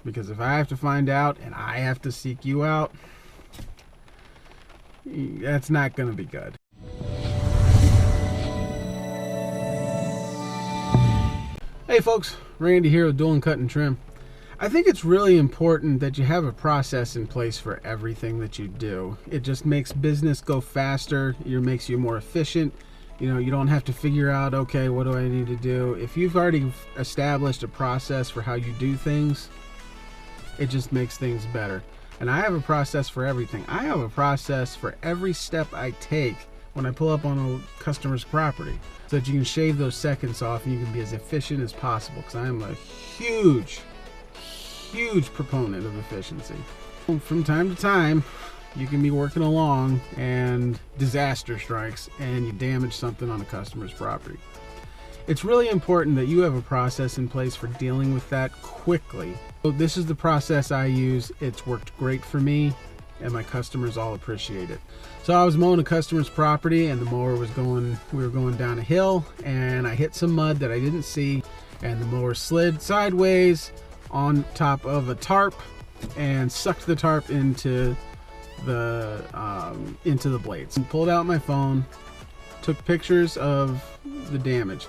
Because if I have to find out and I have to seek you out, that's not going to be good. Hey folks, Randy here with Dual and Cut and Trim. I think it's really important that you have a process in place for everything that you do. It just makes business go faster. It makes you more efficient. You don't have to figure out, okay, what do I need to do? If you've already established a process for how you do things, it just makes things better. And I have a process for everything. I have a process for every step I take when I pull up on a customer's property, so that you can shave those seconds off and you can be as efficient as possible, because I am a huge proponent of efficiency. From time to time, you can be working along and disaster strikes and you damage something on a customer's property. It's really important that you have a process in place for dealing with that quickly. So this is the process I use. It's worked great for me and my customers all appreciate it. So I was mowing a customer's property and the mower was we were going down a hill, and I hit some mud that I didn't see, and the mower slid sideways on top of a tarp and sucked the tarp into the blades. And pulled out my phone, took pictures of the damage.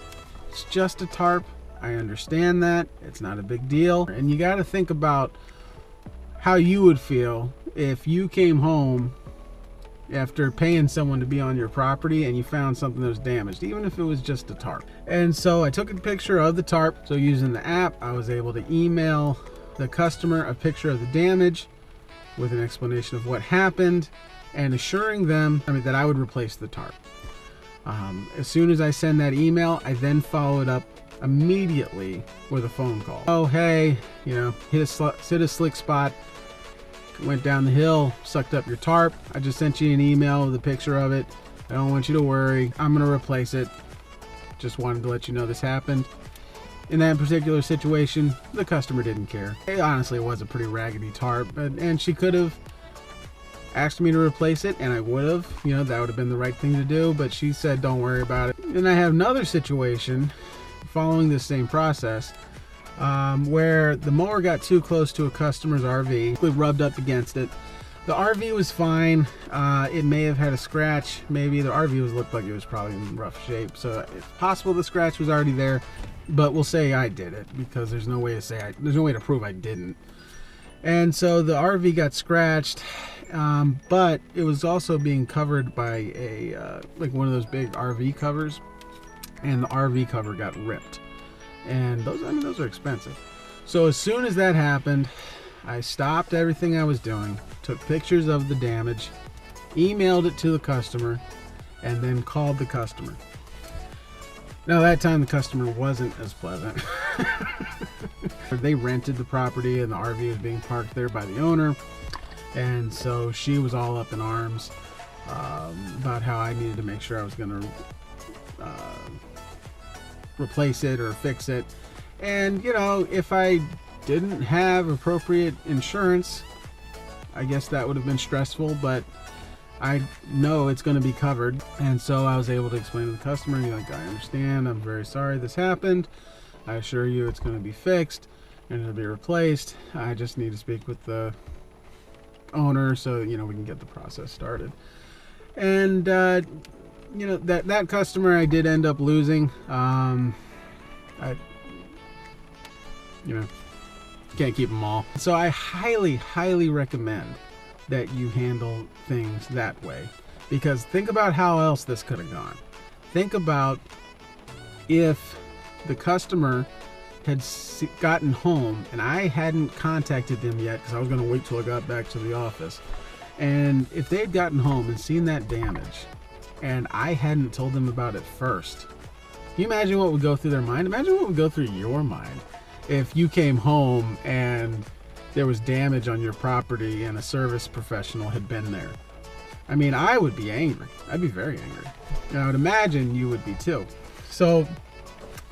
It's just a tarp. I understand that. It's not a big deal. And you got to think about how you would feel if you came home after paying someone to be on your property and you found something that was damaged, even if it was just a tarp. And so I took a picture of the tarp. So using the app, I was able to email the customer a picture of the damage with an explanation of what happened and assuring them that I would replace the tarp. As soon as I send that email, I then followed up immediately with a phone call. Oh, hey, hit a slick spot, went down the hill, sucked up your tarp. I just sent you an email with a picture of it. I don't want you to worry. I'm going to replace it. Just wanted to let you know this happened. In that particular situation, the customer didn't care. It honestly was a pretty raggedy tarp, and she could have asked me to replace it, and I would have. That would have been the right thing to do, but she said, don't worry about it. And I have another situation following this same process, where the mower got too close to a customer's RV. We rubbed up against it. The RV was fine. It may have had a scratch. Maybe the RV looked like it was probably in rough shape. So it's possible the scratch was already there, but we'll say I did it, because there's no way to prove I didn't. And so the RV got scratched, but it was also being covered by like one of those big RV covers, and the RV cover got ripped. And those are expensive. So as soon as that happened, I stopped everything I was doing, took pictures of the damage, emailed it to the customer, and then called the customer. Now that time the customer wasn't as pleasant. They rented the property and the RV was being parked there by the owner, and so she was all up in arms about how I needed to make sure I was going to replace it or fix it. And if I didn't have appropriate insurance, I guess that would have been stressful, but I know it's going to be covered. And so I was able to explain to the customer, I understand, I'm very sorry this happened. I assure you it's going to be fixed and it'll be replaced. I just need to speak with the owner so we can get the process started. And that customer I did end up losing. Can't keep them all. So I highly recommend that you handle things that way, because think about how else this could have gone. Think about if the customer had gotten home and I hadn't contacted them yet, because I was going to wait till I got back to the office, and if they had gotten home and seen that damage and I hadn't told them about it first, can you imagine what would go through their mind? Imagine what would go through your mind if you came home and there was damage on your property and a service professional had been there. I mean, I would be angry. I'd be very angry. And I would imagine you would be too. So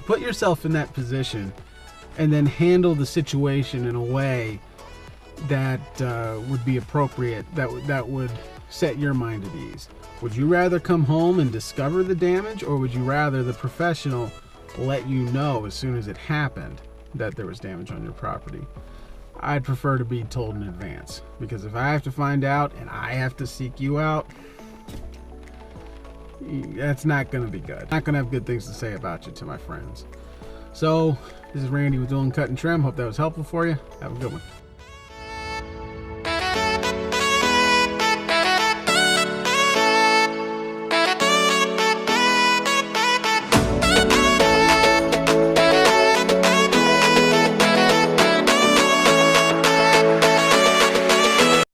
put yourself in that position and then handle the situation in a way that would be appropriate, that would set your mind at ease. Would you rather come home and discover the damage, or would you rather the professional let you know as soon as it happened that there was damage on your property? I'd prefer to be told in advance, because if I have to find out and I have to seek you out, that's not going to be good. Not going to have good things to say about you to my friends. So this is Randy with Doolin Cut and Trim. Hope that was helpful for you. Have a good one.